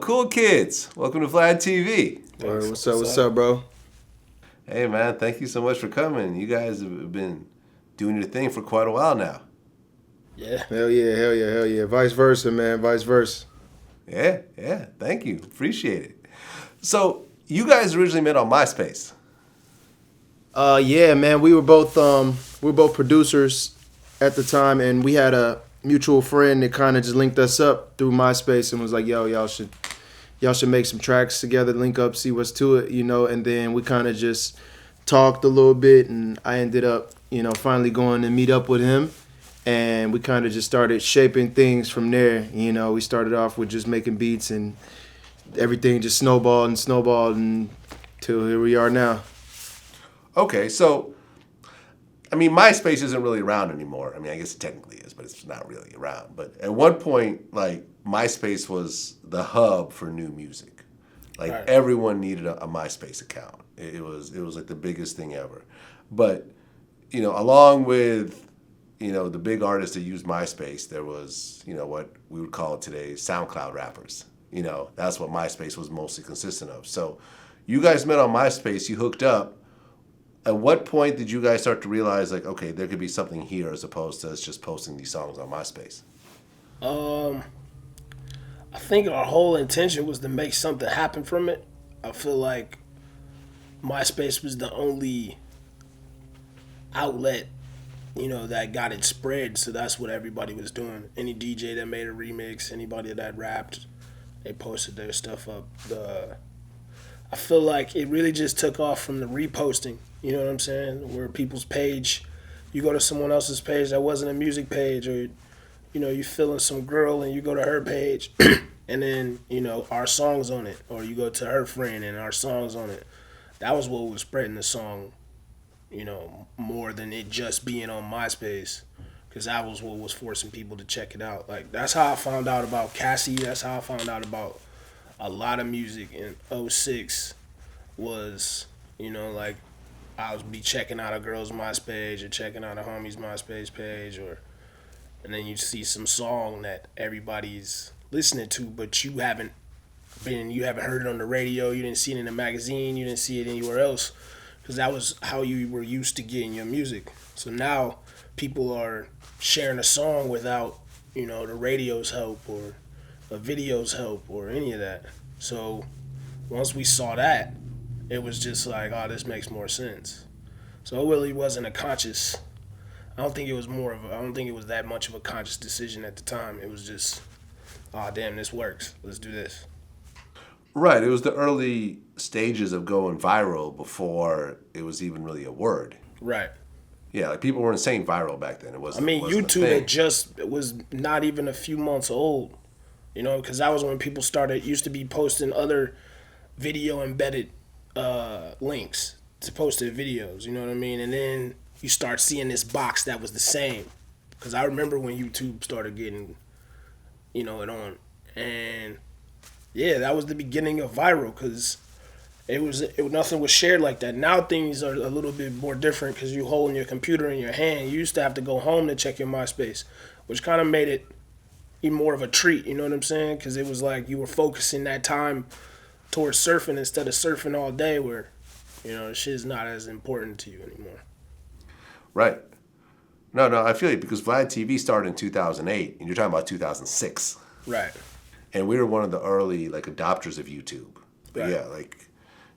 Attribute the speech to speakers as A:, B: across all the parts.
A: cool kids. Welcome to Vlad TV.
B: Word, what's up, bro?
A: Hey, man, thank you so much for coming. You guys have been doing your thing for quite a while now.
B: Yeah. Hell yeah. Vice versa, man. Vice versa.
A: Yeah. Thank you. Appreciate it. So, you guys originally met on MySpace.
B: Yeah, man. We were both producers at the time, and we had a mutual friend that kind of just linked us up through MySpace and was like, "Yo, y'all should make some tracks together, link up, see what's to it," And then we kind of just talked a little bit, and I ended up, finally going to meet up with him, and we kind of just started shaping things from there. We started off with just making beats, and everything just snowballed until here we are now.
A: Okay, so, MySpace isn't really around anymore. I guess it technically is, but it's not really around. But at one point, MySpace was the hub for new music. Right. Everyone needed a MySpace account. It was like the biggest thing ever. But, along with, the big artists that used MySpace, there was, what we would call today SoundCloud rappers. That's what MySpace was mostly consistent of. So you guys met on MySpace, you hooked up. At what point did you guys start to realize, okay, there could be something here as opposed to us just posting these songs on MySpace?
C: I think our whole intention was to make something happen from it. I feel like MySpace was the only outlet, that got it spread. So that's what everybody was doing. Any DJ that made a remix, anybody that rapped, they posted their stuff up. I feel like it really just took off from the reposting. You know what I'm saying? Where people's page, you go to someone else's page that wasn't a music page, or you feeling some girl and you go to her page, and then our song's on it, or you go to her friend and our song's on it. That was what was spreading the song, more than it just being on MySpace, because that was what was forcing people to check it out. That's how I found out about Cassie. That's how I found out about a lot of music in 2006 was, I would be checking out a girl's MySpace or checking out a homie's MySpace page, and then you see some song that everybody's listening to, but you haven't heard it on the radio, you didn't see it in a magazine, you didn't see it anywhere else, because that was how you were used to getting your music. So now people are sharing a song without, the radio's help or a video's help or any of that. So once we saw that, it was just like, oh, this makes more sense. So it really wasn't a conscious. I don't think it was that much of a conscious decision at the time. It was just, oh damn, this works. Let's do this.
A: Right. It was the early stages of going viral before it was even really a word.
C: Right.
A: Yeah, people weren't saying viral back then. It wasn't.
C: YouTube it was not even a few months old. Because that was when people used to be posting other video embedded links to posted videos, you know what I mean? And then you start seeing this box that was the same. Because I remember when YouTube started getting, it on. And yeah, that was the beginning of viral, because nothing was shared like that. Now things are a little bit more different because you're holding your computer in your hand. You used to have to go home to check your MySpace, which kind of made it even more of a treat, you know what I'm saying? Because it was like you were focusing that time towards surfing instead of surfing all day, where, shit's not as important to you anymore.
A: Right. No, I feel you, because Vlad TV started in 2008, and you're talking about 2006.
C: Right.
A: And we were one of the early, adopters of YouTube. But
C: right.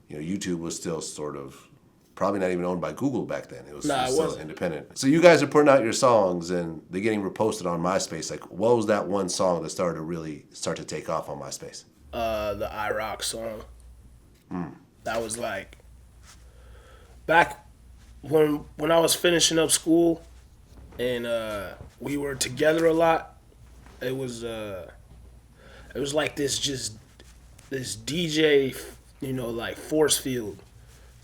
A: Yeah, YouTube was still sort of probably not even owned by Google back then. It was still
C: wasn't.
A: Independent. So you guys are putting out your songs, and they're getting reposted on MySpace. What was that one song that started to really start to take off on MySpace?
C: The I-Rock song. That was back when I was finishing up school, and we were together a lot. It was like this DJ, force field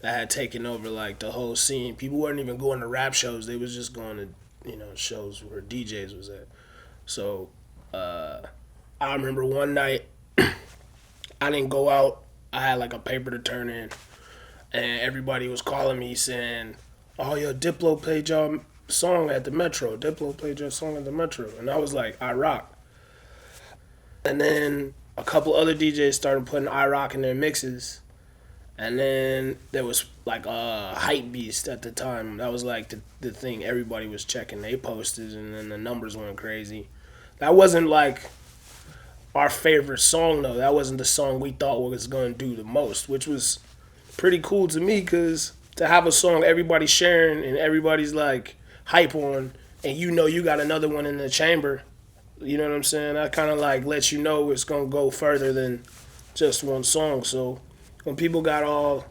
C: that had taken over the whole scene. People weren't even going to rap shows. They was just going to, shows where DJs was at. So I remember one night I didn't go out. I had a paper to turn in, and everybody was calling me saying, "Oh, yo, Diplo played your song at the Metro. Diplo played your song at the Metro." And I was like, "I rock." And then a couple other DJs started putting I-Rock in their mixes. And then there was like a Hype Beast at the time. That was like the thing everybody was checking. They posted, and then the numbers went crazy. That wasn't like our favorite song, though. That wasn't the song we thought was going to do the most, which was pretty cool to me, because to have a song everybody's sharing and everybody's like hype on, and you know you got another one in the chamber, you know what I'm saying? That kind of like lets you know it's going to go further than just one song. So when people got all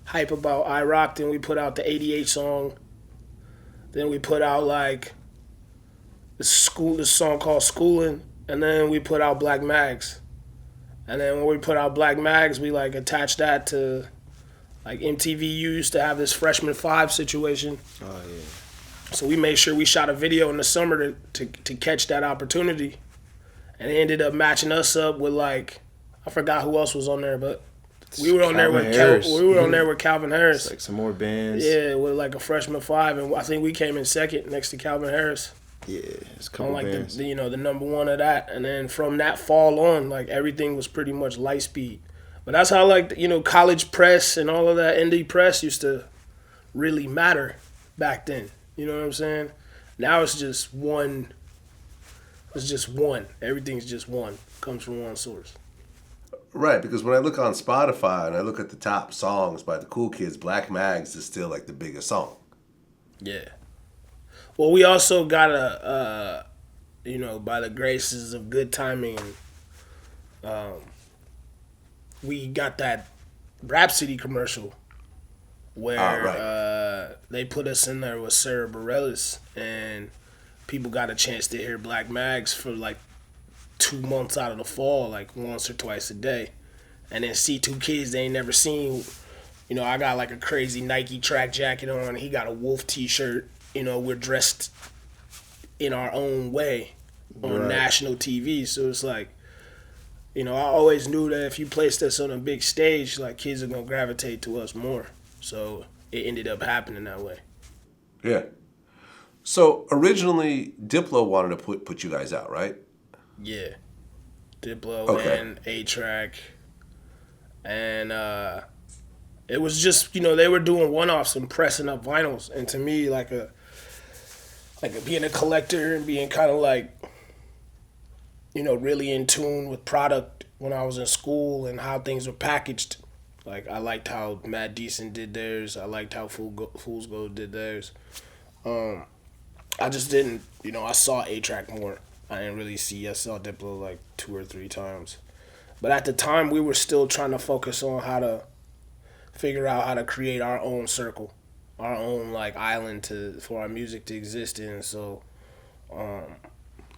C: hype about I-Rock, then we put out the 88 song. Then we put out like this song called Schoolin', and then we put out Black Mags. And then when we put out Black Mags, we like attached that to like MTV used to have this Freshman 5 situation.
B: Oh yeah.
C: So we made sure we shot a video in the summer to catch that opportunity. And it ended up matching us up with like, I forgot who else was on there, but we were on there with Calvin Harris.
B: It's like some more bands.
C: Yeah, with like a Freshman 5, and I think we came in second next to Calvin Harris.
B: Yeah, it's a couple
C: On like
B: bands.
C: the number one of that, and then from that fall on, like everything was pretty much light speed. But that's how like college press and all of that indie press used to really matter back then. You know what I'm saying? Now it's just one. It's just one. Everything's just one. Comes from one source.
A: Right, because when I look on Spotify and I look at the top songs by the cool kids, Black Mags is still like the biggest song.
C: Yeah. Well, we also got by the graces of good timing, we got that Rhapsody commercial where they put us in there with Sarah Bareilles, and people got a chance to hear Black Mags for like 2 months out of the fall, like once or twice a day. And then see two kids they ain't never seen. I got like a crazy Nike track jacket on. He got a Wolf t-shirt. We're dressed in our own way on national TV. So it's like, I always knew that if you placed us on a big stage, like kids are going to gravitate to us more. So it ended up happening that way.
A: Yeah. So originally, Diplo wanted to put you guys out, right?
C: Yeah. Diplo and A-Trak. And it was just, they were doing one-offs and pressing up vinyls. And to me, like being a collector and being kind of like, really in tune with product when I was in school and how things were packaged. Like, I liked how Mad Decent did theirs. I liked how Fool's Gold did theirs. I just didn't, I saw A-Trak more. I saw Diplo like 2 or 3 times. But at the time, we were still trying to focus on how to figure out how to create our own circle, our own like island for our music to exist in. So,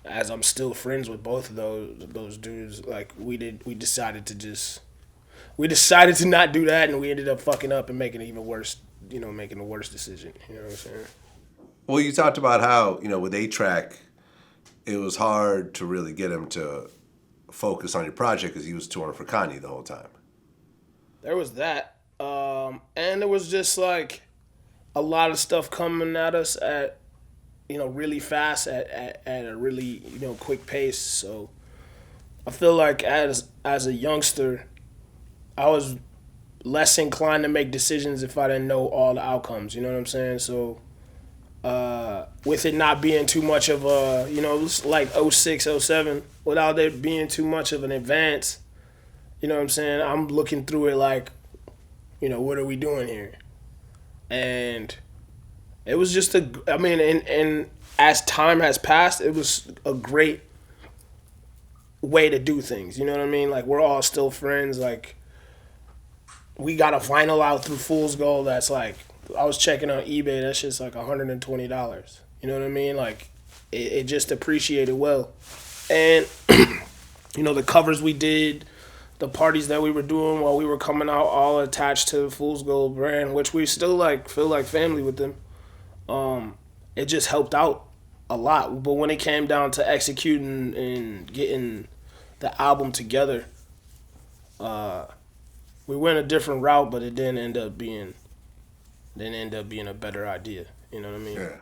C: as I'm still friends with both of those dudes, like we decided to not do that, and we ended up fucking up and making it even worse. Making the worst decision. You know what I'm saying?
A: Well, you talked about how with A-Trak, it was hard to really get him to focus on your project because he was touring for Kanye the whole time.
C: There was that. And there was just like a lot of stuff coming at us at, really fast at a really, quick pace. So I feel like as a youngster, I was less inclined to make decisions if I didn't know all the outcomes. You know what I'm saying? So with it not being too much of a, like 06, 07, without there being too much of an advance, you know what I'm saying? I'm looking through it like, what are we doing here? And it was just and as time has passed, it was a great way to do things. You know what I mean? Like, we're all still friends. Like, we got a vinyl out through Fool's Gold that's like, I was checking on eBay, that shit's like $120. You know what I mean? Like, it just appreciated well. And, the covers we did, the parties that we were doing while we were coming out, all attached to the Fool's Gold brand, which we still like feel like family with them. It just helped out a lot. But when it came down to executing and getting the album together, we went a different route, but it didn't end up being a better idea. You know what I mean?
A: Yeah.